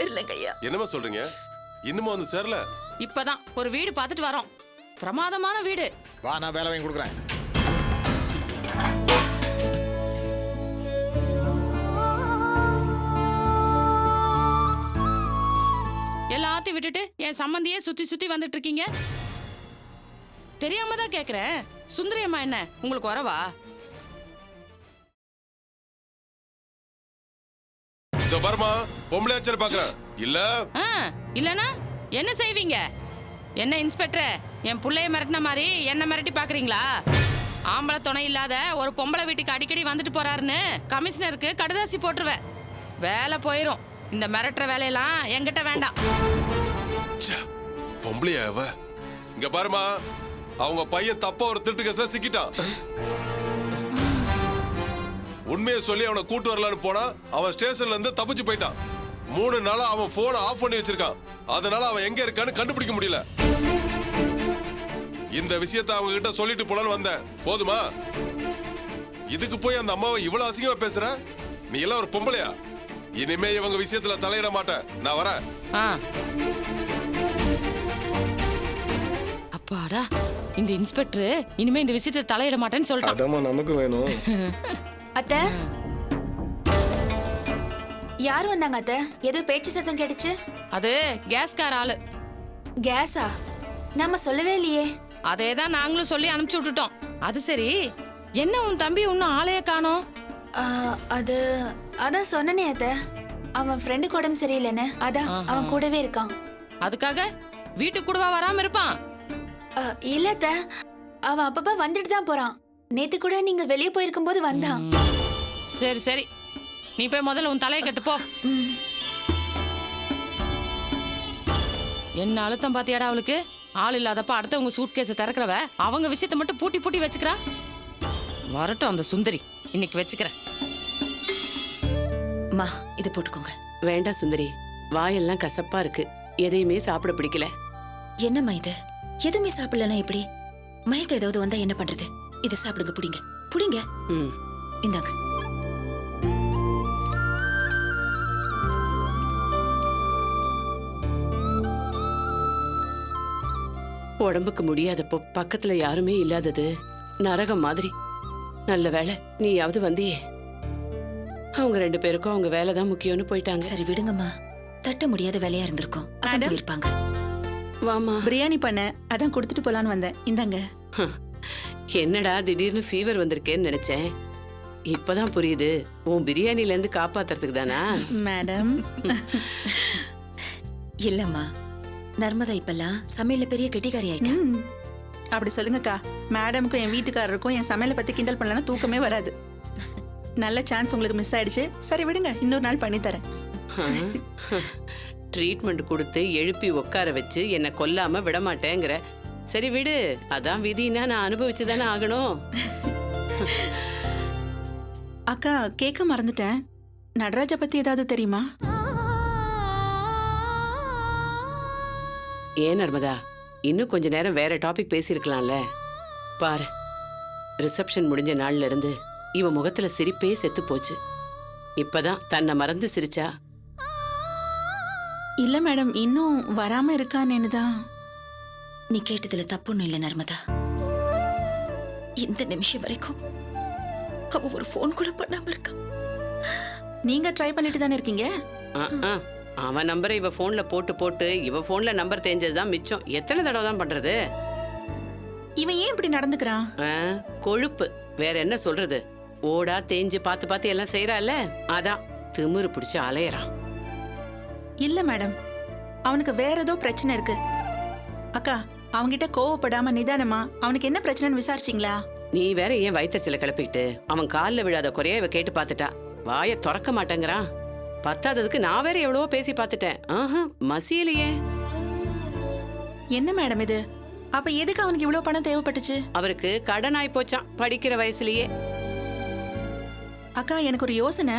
சேரலங்க ஐயா. என்னமா சொல்றீங்க? இன்னும் வந்து சேரல? இப்பதான் ஒரு வீடு பார்த்துட்டு வரோம். பிரமாதமான வீடு. வா, நான் வேலை வாங்கி கொடுக்குறேன். எல்லாத்தையும் விட்டுட்டு என் சம்பந்தியே சுத்தி சுத்தி வந்துட்டு இருக்கீங்க. தெரியாம தான் கேக்குறேன். சுந்தரி அம்மா என்ன உங்களுக்கு வரவா? இந்த பர்மா பொம்பளையாச்சர் பாக்குறேன். இல்ல இல்லனா என்ன செய்வீங்க? என்ன இன்ஸ்பெக்டர் என் புள்ளைய மிரட்டின மாதிரி என்ன மிரட்டி பாக்குறீங்களா? ஆம்பளை துணை இல்லாத ஒரு பொம்பளை வீட்டுக்கு அடிக்கடி வந்துட்டு போறாருன்னு கமிஷனருக்கு கடுதாசி போட்டுருவேன். வேலை போயிரும். இந்த மிரட்டுற வேலையெல்லாம் என்கிட்ட வேண்டாம். பொம்பளையா அவ? இங்க பாருமா, அவங்க பையன் தப்பா ஒரு திருட்டு கேஸ்ல சிக்கிட்டான். உண்மையை சொல்லி அவனை கூட்டு வரலான்னு போனா அவன் ஸ்டேஷன்ல இருந்து தப்பிச்சு போயிட்டான். 3 நாளா அவன் போனை ஆஃப் பண்ணி வச்சிருக்கான். அதனால அவன் எங்க இருக்கான்னு கண்டுபிடிக்க முடியல. இந்த விஷயத்தை அவங்க கிட்ட சொல்லிட்டு போலான்னு வந்தேன். போதுமா? இதுக்கு போய் அந்த அம்மாவை இவ்வளவு அசிங்கமா பேசுற? நீ எல்லாம் ஒரு பொம்பளையா? இனிமே இவங்க விஷயத்துல தலையிட மாட்டேன். நான் வரேன். அப்பாடா, இந்த இன்ஸ்பெக்டர் இனிமே இந்த விஷயத்துல தலையிட மாட்டேன்னு சொல்லிட்டான். அதமா நமக்கு வேணும். அத்தை, யார் வந்தாங்க அத்தை? ஏதோ பேச்சு சத்தம் கேட்டுச்சு. அது கேஸ்கார ஆளு. கேஸா? நாம சொல்லவே இல்லையே. அதேதான் நாங்களும் சொல்லி அனுப்பிச்சு விட்டுட்டோம். அது சரி, என்ன உன் தம்பி இன்னும் ஆளைய காணோம்? அதான் சொன்னனே அத்தை, அவன் ஃப்ரெண்டுக்கு உடம்பு சரியில்லைன்னு. அதான் அவன் கூடவே இருக்கான். அதுக்காக வீட்டுக்கு கூடவா வராம இருப்பான்? இல்ல அத்தை, அவன் அப்பப்ப வந்துட்டு தான் போறான். நேத்து கூட நீங்க வெளியே போயிருக்கும் போது வந்தான். சரி சரி, நீ போய் முதல்ல உன் தலையை கட்டு போ. என்ன அழுத்தம் பாத்தியாடா அவளுக்கு? ஆள் இல்லாதப்ப அடுத்தவங்க சூட் கேஸை திறக்கிறவ அவங்க விஷயத்தை மட்டும் பூட்டி பூட்டி வச்சுக்கிறா. வரட்டும் அந்த சுந்தரி, இன்னைக்கு வச்சுக்கிறேன். மா, இது போட்டுக்கோங்க. வேண்டாம் சுந்தரி, வாயெல்லாம் கசப்பா இருக்கு. எதையுமே சாப்பிட பிடிக்கல. என்னம்மா இது? எதுவுமே சாப்பிடலன்னா எப்படி? மயக்கம் ஏதாவது வந்தா என்ன பண்றது? இதை சாப்பிடுங்க. புடிங்க புடிங்க. இந்தாங்க. உடம்புக்கு முடியாதப்போ பக்கத்துல யாருமே இல்லாதது நரகம் மாதிரி. நல்ல வேலை நீயாவது வந்தியே. அவங்க 2 பேருக்கும் அவங்க வேலைதான் முக்கியம்னு போயிட்டாங்க. சரி விடுங்கம்மா, தட்ட முடியாத வேலையா இருந்திருக்கும். அதான் போயிருப்பாங்க. வாமா, பிரியாணி பண்ண, அதான் கொடுத்துட்டு போலான்னு வந்தேன். இந்தாங்க. என்னடா திடீர்னு ஃபீவர் வந்திருக்கேன்னு நினைச்சேன். இப்பதான் புரியுது, உன் பிரியாணில இருந்து காப்பாத்துறதுக்கு தானா? மேடம் இல்லம்மா, நர்மதா இப்பெல்லாம் சமையல்ல பெரிய கெட்டிக்காரி ஆயிட்டா. அப்படி சொல்லுங்கக்கா. மேடமுக்கும் என் வீட்டுக்காரருக்கும் என் சமையலை பத்தி கிண்டல் பண்ணலன்னா தூக்கமே வராது. நல்ல சான்ஸ் உங்களுக்கு மிஸ் ஆயிடுச்சு. சரி விடுங்க, இன்னொரு நாள் பண்ணி தரேன். ட்ரீட்மெண்ட் கொடுத்து எழுப்பி உட்கார வச்சு என்ன கொல்லாம விடமாட்டேங்கிற. சரி விடு, அதான் விதினா நான் அனுபவிச்சுதானே ஆகணும். அக்கா, கேட்க மறந்துட்டேன். நடராஜ பத்தி ஏதாவது தெரியுமா? ஏன் நர்மதா, இன்னும் கொஞ்ச நேரம் வேற டாபிக் பேசியிருக்கலாம்ல. பாரு, ரிசப்ஷன் முடிஞ்ச நாள்ல இருந்து இவ முகத்துல சிரிப்பே செத்து போச்சு. இப்பதான் தன்னை மறந்து சிரிச்சா. இல்ல மேடம், இன்னும் வராம இருக்கான்னு தான். நீ கேட்டதுல தப்புன்னு இல்ல நர்மதா. இந்த நிமிஷம் வரைக்கும் அவ ஒரு போன் கூட பண்ணாம இருக்கா. நீங்க ட்ரை பண்ணிட்டு தானே இருக்கீங்க. அவன் நம்பரை இவ போன்ல போட்டு போட்டு இவ போன்ல நம்பர் தேஞ்சதுதான் மிச்சம். எத்தனை தடவை தான் பண்றது? இவன் ஏன் இப்படி நடந்துக்கிறான்? கொழுப்பு, வேற என்ன சொல்றது? ஓடா தேஞ்சு பார்த்து பார்த்து எல்லாம் செய்யறால, அதான் திமிரு பிடிச்சு அலையறான். இல்ல மேடம், அவனுக்கு வேற ஏதோ பிரச்சனை இருக்கு. அக்கா, அவன்கிட்ட கோவப்படாம நிதானமா அவனுக்கு என்ன பிரச்சனைன்னு விசாரிச்சிங்களா? நீ வேற ஏன் வயிற்றுச்சல கிளப்பிக்கிட்டு? அவன் காலில் விழாத குறைய இவ கேட்டு பார்த்துட்டா. வாயை திறக்க மாட்டேங்கிறான். பத்தாததுக்கு நான் வேற எவ்வளவோ பேசி பார்த்துட்டேன். மசியலையே. என்ன மேடம் இது? அப்ப எதுக்கு அவனுக்கு இவ்வளவு பணம் தேவைப்பட்டுச்சு? அவருக்கு கடன் ஆயி போச்சான் படிக்கிற வயசுலயே. அக்கா, எனக்கு ஒரு யோசனை.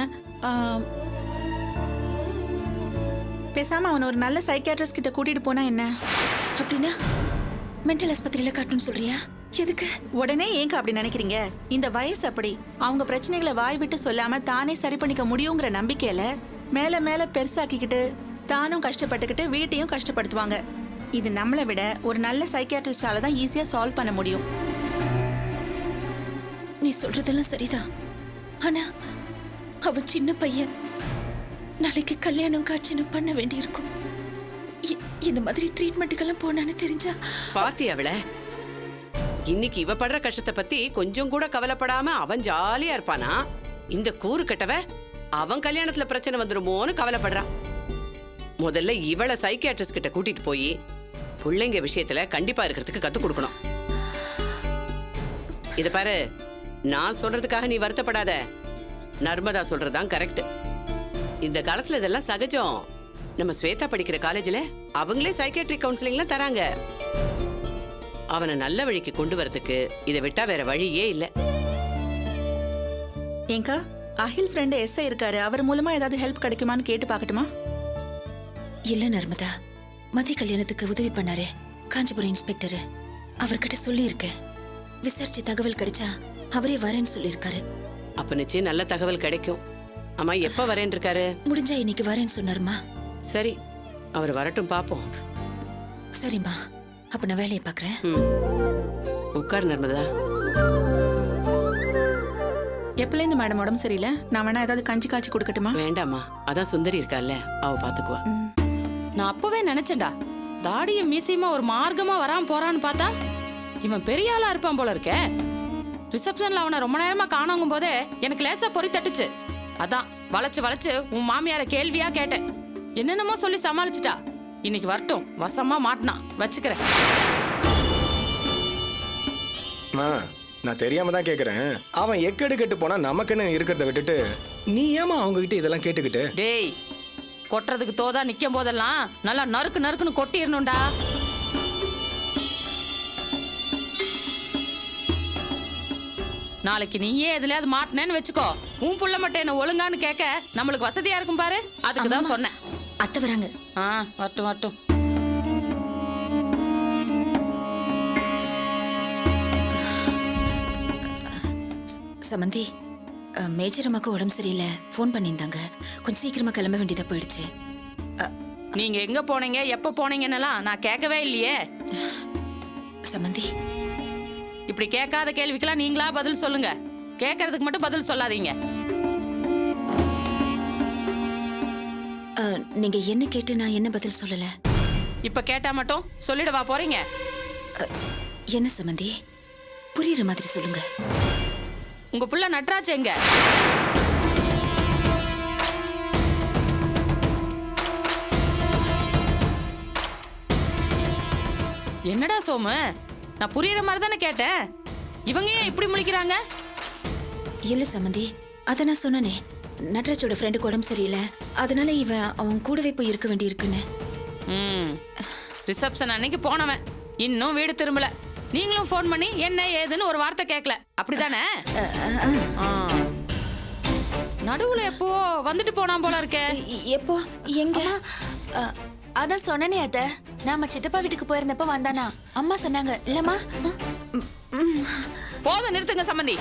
பேசாம அவன் ஒரு நல்ல சைக்கியாட்ரிஸ்ட் கிட்ட கூட்டிட்டு போனா என்ன? அப்படின்னா மென்டல் ஆஸ்பத்திரியில காட்டணும்னு சொல்றியா? எதுக்கு? உடனே ஏங்க அப்படி நினைக்கிறீங்க? இந்த வயசு அப்படி. அவங்க பிரச்சனைகளை வாய் விட்டு சொல்லாம தானே சரி பண்ணிக்க முடியுங்கிற நம்பிக்கையில மேல மேல பெருசாக்கிக்கிட்டு தானும் கஷ்டப்பட்டுக்கிட்டு வீட்டையும் கஷ்டப்படுத்துவாங்க. இது நம்மளை விட ஒரு நல்ல சைக்கியாட்ரிஸ்டால தான் ஈஸியா சால்வ் பண்ண முடியும். நீ சொல்றதெல்லாம் சரிதான். ஆனா அவ சின்ன பையன், நாளைக்கு கல்யாணம் காட்சின்னு பண்ண வேண்டியிருக்கும். இந்த மாதிரி ட்ரீட்மெண்ட்டுக்கெல்லாம் போனான்னு தெரிஞ்சா. பாத்தி அவள இன்னைக்கு இவ படுற கஷ்டத்தை பத்தி கொஞ்சம் கூட கவலைப்படாம அவன் ஜாலியா இருப்பானா? இந்த கூறு கட்டவ அவன் கல்யாணத்துல பிரச்சனை வந்துருமோன்னு கவலைப்படுறான். முதல்ல இவளை சைக்கியாட்ரிஸ்ட் கிட்ட கூட்டிட்டு போய் பிள்ளைங்க விஷயத்துல கண்டிப்பா இருக்கிறதுக்கு கத்து கொடுக்கணும். இத பாரு, நான் சொல்றதுக்காக நீ வருத்தப்படாத. நர்மதா சொல்றதுதான் கரெக்ட். இந்த காலத்துல இதெல்லாம் சகஜம். நம்ம ஸ்வேதா படிக்கிற காலேஜ்ல அவங்களே சைக்கியாட்ரிக் கவுன்சிலிங்லாம் தராங்க. அவனை நல்ல வழிக்கு கொண்டு வரதுக்கு இதை விட்டா வேற வழியே இல்ல. ஏங்கா, அகில் ஃப்ரெண்டு எஸ்ஐ இருக்காரு, அவர் மூலமா ஏதாவது ஹெல்ப் கிடைக்குமான்னு கேட்டு பார்க்கட்டுமா? இல்ல நர்மதா, மதிய கல்யாணத்துக்கு உதவி பண்ணாரு காஞ்சிபுரம் இன்ஸ்பெக்டர், அவர்கிட்ட சொல்லியிருக்கேன். விசாரிச்சு தகவல் கிடைச்சா அவரே வரேன்னு சொல்லியிருக்காரு. அப்ப நிச்சயம் நல்ல தகவல் கிடைக்கும். அம்மா எப்ப வரேன்னு இருக்காரு? முடிஞ்சா இன்னைக்கு வரேன்னு சொன்னாருமா. சரி, அவர் வரட்டும் பாப்போம். சரிம்மா, அப்ப நான் வேலையை பாக்குறேன். உட்கார் நர்மதா. எப்பலேருந்து மேடம் உடம்பு சரியில்லை? நான் வேணா ஏதாவது கஞ்சி காய்ச்சி கொடுக்கட்டுமா? வேண்டாம்மா, அதான் சுந்தரி இருக்கால்ல, அவ பாத்துக்குவா. நான் அப்பவே நினைச்சேன்டா, தாடியும் மீசையுமா ஒரு மார்க்கமா வராம போறான்னு பார்த்தா இவன் பெரிய ஆளா இருப்பான் போல இருக்கே. ரிசப்ஷன்ல அவனை ரொம்ப நேரமா காணோங்கும் போதே எனக்கு லேசா பொறி தட்டுச்சு. அதான் வளைச்சு வளைச்சு உன் மாமியார கேள்வியா கேட்டேன். என்னென்னமோ சொல்லி சமாளிச்சுட்டா. இன்னைக்கு வரட்டும், வசமா மாட்டினா வச்சுக்கிறேன். நான் தெரியாம தான் கேக்குறேன். அவன் எக்கெடு கெட்டு போனா நமக்குன்னு இருக்கிறத விட்டுட்டு நீ ஏமா அவங்க கிட்ட இதெல்லாம் கேட்டுக்கிட்டு? டேய், கொட்டுறதுக்கு தோதா நிக்கும் போதெல்லாம் நல்லா நறுக்கு நறுக்குன்னு கொட்டிடணும்டா. நாளைக்கு நீயே எதுலயாவது மாட்டினேன்னு வச்சுக்கோ, உன் புள்ள மட்டும் என்ன ஒழுங்கான்னு கேட்க நம்மளுக்கு வசதியா இருக்கும் பாரு. அதுக்கு தான் சொன்னேன். அத்தை வராங்க. வரட்டும் வரட்டும். சமந்தி, மேஜர் அம்மாக்கு உடம்பு சரியில்லை, ஃபோன் பண்ணியிருந்தாங்க. கொஞ்சம் சீக்கிரமா கிளம்ப வேண்டியதா போயிடுச்சு. நீங்க எங்க போனீங்க, எப்ப போனீங்கன்னெல்லாம் நான் கேட்கவே இல்லையே. சமந்தி, இப்படி கேட்காத கேள்விக்கெல்லாம் நீங்களா பதில் சொல்லுங்க. கேட்கறதுக்கு மட்டும் பதில் சொல்லாதீங்க. நீங்க என்ன கேட்டு நான் என்ன பதில் சொல்லல? இப்ப கேட்டா மட்டும் சொல்லிடவா போறீங்க? என்ன சமந்தி, புரியுற மாதிரி சொல்லுங்க. உங்க புள்ள நட்ராஜ் எங்க? என்னடா சோமு, நான் புரியுற மாதிரி தானே கேட்டேன். இவங்க ஏன் இப்படி முழிக்கிறாங்க? இல்ல சமந்தி, அத நான் சொன்னனே, நட்ராஜோட ஃப்ரெண்டுக்கு உடம்பு சரியில்லை, அதனால இவன் அவன் கூடவே போய் இருக்க வேண்டி இருக்குன்னு. ரிசப்ஷன் அன்னைக்கு போனவன் இன்னும் வீடு திரும்பல. நீங்களும் ஃபோன் பண்ணி என்ன ஏதுன்னு ஒரு வார்த்தை கேட்கல, அப்படிதானே? நடுவுல எப்போ வந்துட்டு போனா போல இருக்கே. எப்போ, எங்க? அதான் சொன்னனே அத்த, நாம சித்தப்பா வீட்டுக்கு போயிருந்தப்ப வந்தானா அம்மா சொன்னாங்க இல்லம்மா. போதும், நிறுத்துங்க சம்பந்தி.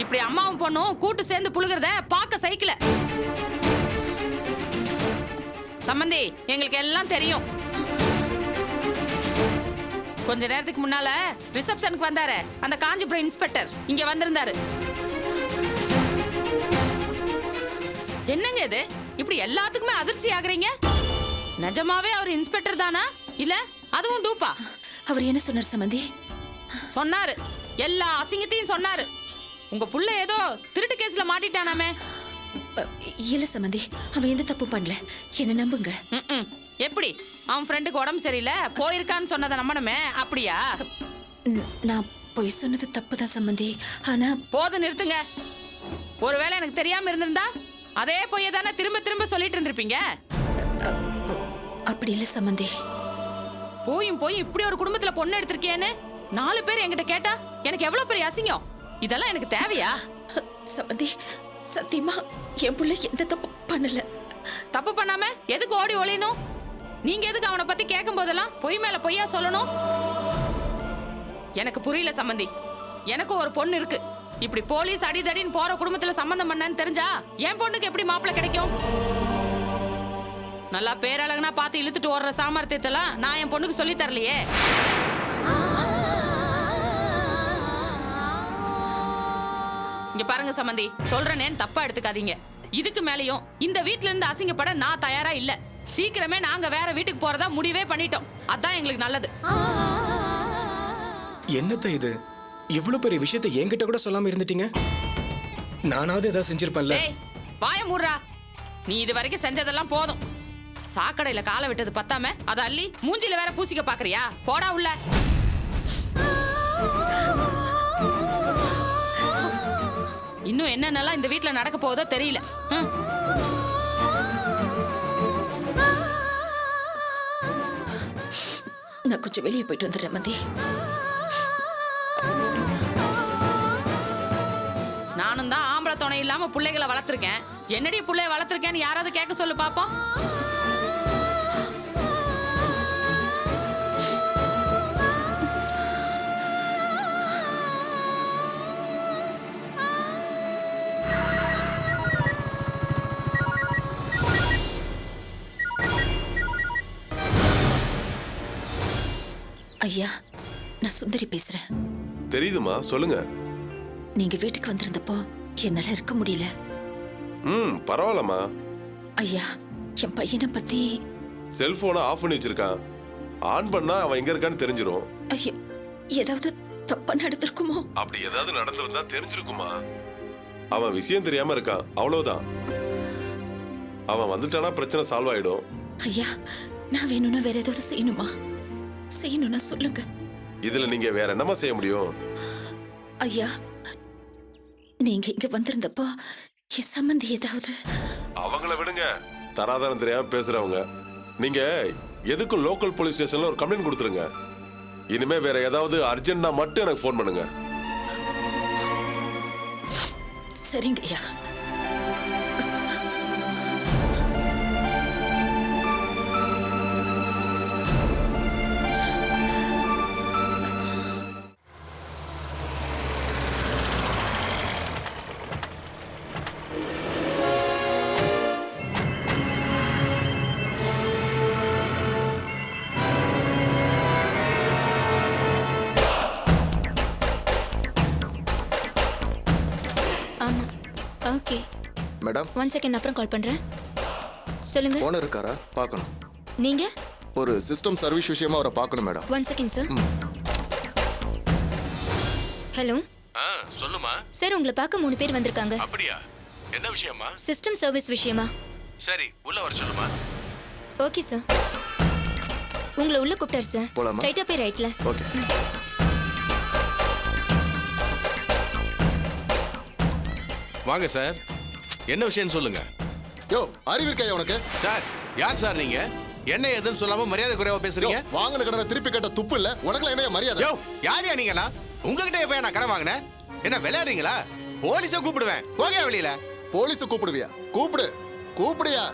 இப்படி அம்மாவும் பொண்ணும் கூட்டு சேர்ந்து புழுகிறத பார்க்க சைக்கிள. சம்பந்தி, எங்களுக்கு எல்லாம் தெரியும். கொஞ்ச நேரத்துக்கு முன்னால ரிசப்ஷனுக்கு வந்தாரு அந்த காஞ்சிபுரம் இன்ஸ்பெக்டர், இங்க வந்திருந்தாரு. என்னங்க இது, இப்படி எல்லாத்துக்குமே அதிர்ச்சி ஆகுறீங்க? நிஜமாவே அவர் இன்ஸ்பெக்டர் தானா, இல்ல அதுவும் டூப்பா? அவர் என்ன சொன்னார் சமந்தி? சொன்னாரு, எல்லா அசிங்கத்தையும் சொன்னாரு. உங்க புள்ள ஏதோ திருட்டு கேஸ்ல மாட்டிட்டானாமே. இல்ல சமந்தி, அவன் எந்த தப்பு பண்ணல, என்ன நம்புங்க. எப்படி? அவன் ஃப்ரெண்டுக்கு உடம்பு சரியில்லை போயிருக்கான்னு சொன்னதை நம்பணுமே, அப்படியா? நான் போய் சொன்னது தப்புதான் சம்பந்தி, ஆனா. போதும், நிறுத்துங்க. ஒருவேளை எனக்கு தெரியாம இருந்திருந்தா அதே பொய்ய தானே திரும்ப திரும்ப சொல்லிட்டு இருந்திருப்பீங்க. அப்படி இல்ல சம்பந்தி. போயும் போய் இப்படி ஒரு குடும்பத்துல பொண்ணு எடுத்திருக்கியேன்னு 4 பேர் என்கிட்ட கேட்டா எனக்கு எவ்வளவு பெரிய அசிங்கம். இதெல்லாம் எனக்கு தேவையா? சம்பந்தி, சத்தியமா என் புள்ள எந்த தப்பு பண்ணல. தப்பு பண்ணாம எதுக்கு ஓடி ஒளியணும்? நீங்க எதுக்கு அவனை பத்தி கேட்கும் போதெல்லாம் பொய் மேல பொய்யா சொல்லணும்? எனக்கு புரியல சம்பந்தி. எனக்கு ஒரு பொண்ணு இருக்கு. இப்படி போலீஸ் அடிதடின்னு போற குடும்பத்துல சம்பந்தம் பண்ணன்னு தெரிஞ்சா என் பொண்ணுக்கு எப்படி மாப்பிள்ளை கிடைக்கும்? நல்லா பேரழகுனா பார்த்து இழுத்துட்டு ஓடுற சாமர்த்தியத்தெல்லாம் நான் என் பொண்ணுக்கு சொல்லி தரலையே. இங்க பாருங்க சம்பந்தி, சொல்றேன்னு தப்பா எடுத்துக்காதீங்க. இதுக்கு மேலயும் இந்த வீட்ல இருந்து அசிங்கப்பட நான் தயாரா இல்ல. சீக்கிரமே நாங்க வேற வீட்டுக்கு போறதா முடிவே பண்ணிட்டோம். அதான் எங்களுக்கு நல்லது. என்னத்த இது? இவ்வளவு பெரிய விஷயத்தை என்கிட்ட கூட சொல்லாம இருந்துட்டீங்க. நானாவது ஏதாவது செஞ்சிருப்பேன்ல. டேய் வாய மூடுறா. நீ இது வரைக்கும் செஞ்சதெல்லாம் போதும். சாக்கடையில காலை விட்டது பத்தாம அத அள்ளி மூஞ்சில வேற பூசிக்க பாக்குறியா? போடா உள்ள. இன்னும் என்னென்னலாம் இந்த வீட்ல நடக்க போகுதோ தெரியல. நான் கொஞ்சம் வெளியே போயிட்டு வந்துடுறேன் மதி. நானும் தான் ஆம்பளை துணை இல்லாம பிள்ளைகளை வளர்த்துருக்கேன். என்னடி பிள்ளைய வளர்த்துருக்கேன்னு யாராவது கேட்க சொல்லு பாப்போம். ஐயா, நான் சுந்தரி பேசுறேன். தெரியுதுமா, சொல்லுங்க. நீங்க வீட்டுக்கு வந்திருந்தப்போ என்னால இருக்க முடியல. பரவாயில்லம்மா. ஐயா, என் பையனை பத்தி. செல்போனை ஆஃப் பண்ணி வச்சிருக்கான். ஆன் பண்ணா அவன் எங்க இருக்கான்னு தெரிஞ்சிரும். ஐயா, ஏதாவது தப்பா நடந்திருக்குமோ? அப்படி ஏதாவது நடந்திருந்தா தெரிஞ்சிருக்குமா. அவன் விஷயம் தெரியாம இருக்கான், அவ்வளவுதான். அவன் வந்துட்டானா பிரச்சனை சால்வ் ஆயிடும். ஐயா, நான் வேணும்னா வேற ஏதாவது செய்யணுமா? செய்யணும்னா சொல்லுங்க. இதுல நீங்க வேற என்னமா செய்ய முடியும்? ஐயா, நீங்க இங்க வந்திருந்தப்போ என் சம்பந்தி ஏதாவது. அவங்கள விடுங்க, தராதரம் தெரியாம பேசுறவங்க. நீங்க எதுக்கும் லோக்கல் போலீஸ் ஸ்டேஷன்ல ஒரு கம்ப்ளைண்ட் கொடுத்துருங்க. இனிமே வேற ஏதாவது அர்ஜென்ட்னா மட்டும் எனக்கு ஃபோன் பண்ணுங்க. சரிங்க ஐயா. ஓகே மேடம், 1 செகண்ட் அப்புறம் கால் பண்றேன். சொல்லுங்க. ஓனர் இருக்காரா? பார்க்கணும். நீங்க? ஒரு சிஸ்டம் சர்வீஸ் விஷயமா அவரை பார்க்கணும் மேடம். 1 second sir. ஹலோ சொல்லுமா. சார், உங்களை பார்க்க 3 பேர் வந்திருக்காங்க. அப்படியா? என்ன விஷயமா? சிஸ்டம் சர்வீஸ் விஷயமா? சரி, உள்ள வர சொல்லுமா. Okay sir. உங்களை உள்ள கூப்பிட்டாரு சார். போலாமா? ஸ்ட்ரைட்டா போய் ரைட்ல. ஓகே. வாங்க சார், என்ன விஷயம் சொல்லுங்க. யோ, அறிவு இருக்காயா உனக்கு? சார், யார் சார் நீங்க? என்ன ஏதுன்னு சொல்லாம மரியாதை குறைவா பேசுறீங்க. வாங்கின கடனை திருப்பி கேட்ட துப்பு இல்ல உனக்குலாம் என்ன மரியாதை? யோ, யாரையா நீங்களா? உங்ககிட்ட எப்ப நான் கடன் வாங்கினேன்? என்ன விளையாடுறீங்களா? போலீஸை கூப்பிடுவேன். போங்க வெளியில. போலீஸ கூப்பிடுவியா? கூப்பிடுயா.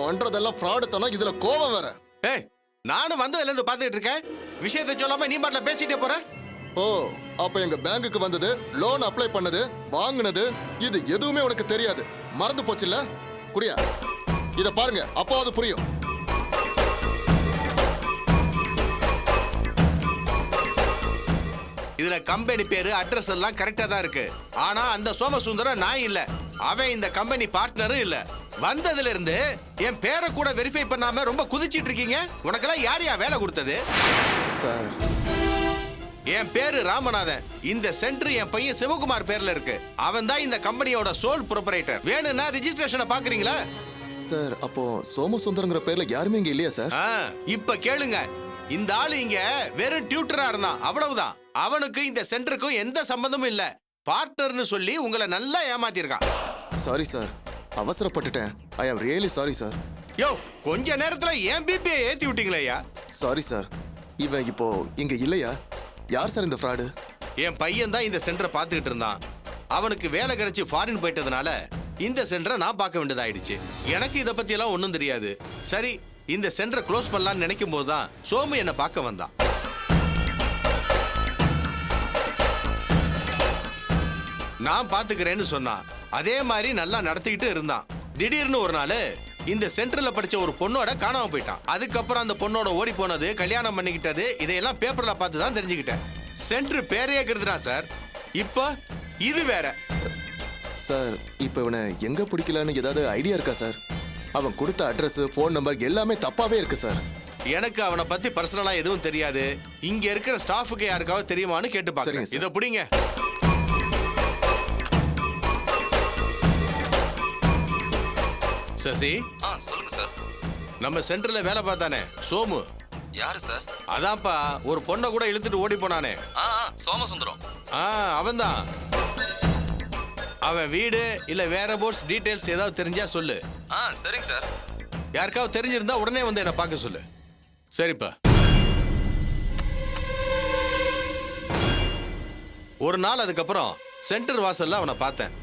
பண்றதெல்லாம் ஃப்ராடு தானே, இதுல கோபம் வேற. ஏய், நானும் வந்ததுல இருந்து பாத்துக்கிட்டு இருக்கேன். விஷயத்தை சொல்லாம நீ பாட்டுல பேசிட்டே போற. ஓ, அப்ப எங்க பேங்குக்கு வந்தது, லோன் அப்ளை பண்ணது, வாங்குனது, இது எதுவுமே உனக்கு தெரியாது. மறந்து போச்சுல்ல? குடியா, இத பாருங்க, அப்போது புரியும். இதுல கம்பெனி பேரு, அட்ரஸ் எல்லாம் கரெக்டா தான் இருக்கு. ஆனா அந்த சோமசுந்தரம் நான் இல்ல. அவன் இந்த கம்பெனி பார்ட்னரும் இல்ல. வந்ததுல இருந்து என் பேரை கூட வெரிஃபை பண்ணாம ரொம்ப குதிச்சிட்டு இருக்கீங்க. உனக்கெல்லாம் யாரையா வேலை கொடுத்தது? சார், என் பேரு ராமநாதன். இந்த சென்டர் என் பையன் சிவகுமார் பேர்ல இருக்கு. அவன் தான் இந்த கம்பெனியோட சோல் ப்ரொப்ரைட்டர். வேணும்னா ரிஜிஸ்ட்ரேஷனை பாக்குறீங்களா? சார், அப்போ சோமசுந்தரங்கிற பேர்ல யாருமே இங்க இல்லையா சார்? இப்ப கேளுங்க. இந்த ஆளு இங்க வெறும் டியூட்டரா இருந்தான், அவ்வளவுதான். அவனுக்கு இந்த சென்டருக்கும் எந்த சம்பந்தமும் இல்ல. பார்ட்னர்னு சொல்லி உங்களை நல்லா ஏமாத்திருக்கான். Sorry sir, அவசரப்பட்டுட்டேன். I am really sorry sir. யோ, கொஞ்ச நேரத்துல ஏன் பிபிஐ ஏத்தி விட்டீங்களா? Sorry sir. இவன் இப்போ இங்க இல்லையா? யார் சார் இந்த ஃப்ராடு? என் பையன் தான் இந்த சென்டரை பார்த்துக்கிட்டு இருந்தான். அவனுக்கு வேலை கிடைச்சி ஃபாரின் போயிட்டதுனால இந்த சென்டரை நான் பார்க்க வேண்டியதாயிடுச்சு. எனக்கு இதை பத்தி எல்லாம் ஒன்றும் தெரியாது. சரி, இந்த சென்டரை க்ளோஸ் பண்ணலாம்னு நினைக்கும் போது தான் சோமு என்னை பார்க்க வந்தான். நான் பார்த்துக்கிறேன்னு சொன்னான். அதே மாதிரி நல்லா நடத்திக்கிட்டு இருந்தான். திடீர்னு ஒரு நாள் இந்த சென்டர்ல படிச்ச ஒரு பொண்ணோட காணாம போயிட்டான். அதுக்கப்புறம் அந்த பொண்ணோட ஓடி போனது, கல்யாணம் பண்ணிக்கிட்டது, இதையெல்லாம் பேப்பர்ல பார்த்து தான் தெரிஞ்சுக்கிட்டேன். சென்டர் பேரையே கெடுத்துட்டான் சார். இப்போ இது வேற. சார் இப்போ இவனை எங்க பிடிக்கலான்னு ஏதாவது ஐடியா இருக்கா சார்? அவன் கொடுத்த அட்ரஸ், ஃபோன் நம்பர் எல்லாமே தப்பாவே இருக்கு சார். எனக்கு அவனை பத்தி பர்சனலா எதுவும் தெரியாது. இங்க இருக்கிற ஸ்டாஃபுக்கு யாருக்காவது தெரியுமான்னு கேட்டு பாக்குறேன். சரிங்க சார். இதை புடிங்க. சசி, சொல்லுங்க சார். நம்ம சென்டர்ல வேலை பார்த்தானே சோமு. யாரு சார்? அதான்ப்பா, ஒரு பொண்ணை கூட இழுத்துட்டு ஓடி போனானே. சோமசுந்தரம். அவன்தான். அவன் வீடு இல்ல வேற போர்ட்ஸ் டீடைல்ஸ் ஏதாவது தெரிஞ்சா சொல்லு. சரிங்க சார். யாருக்காவது தெரிஞ்சிருந்தா உடனே வந்து என்ன பார்க்க சொல்லு. சரிப்பா. ஒரு நாள் அதுக்கப்புறம் சென்டர் வாசல்ல அவனை பார்த்தேன்.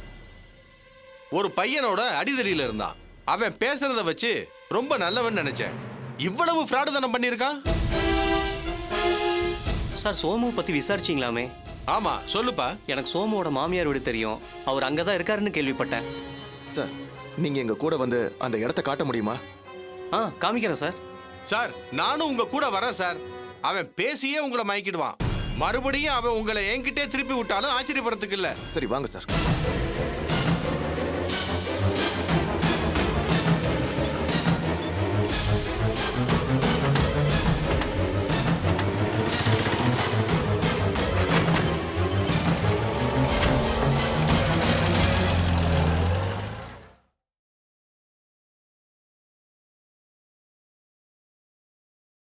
ஒரு பையனோட அடிதடியில இருந்தான். அவன் பேசுறத வச்சு ரொம்ப நல்லவன் நினைச்சேன். இவ்வளவு ஃப்ராடுதனம் பண்ணியிருக்கான். சார், சோமு பத்தி விசாரிச்சிங்களாமே? ஆமா, சொல்லுப்பா. எனக்கு சோமுவோட மாமியார் வீடு தெரியும். அவர் அங்கதான் இருக்காருன்னு கேள்விப்பட்டேன். சார் நீங்க எங்க கூட வந்து அந்த இடத்த காட்ட முடியுமா? காமிக்கிறேன் சார். சார், நானும் உங்க கூட வரேன் சார். அவன் பேசியே உங்களை மயக்கிடுவான். மறுபடியும் அவன் உங்களை என்கிட்டே திருப்பி விட்டாலும் ஆச்சரியப்படுறதுக்கு இல்ல. சரி வாங்க சார்.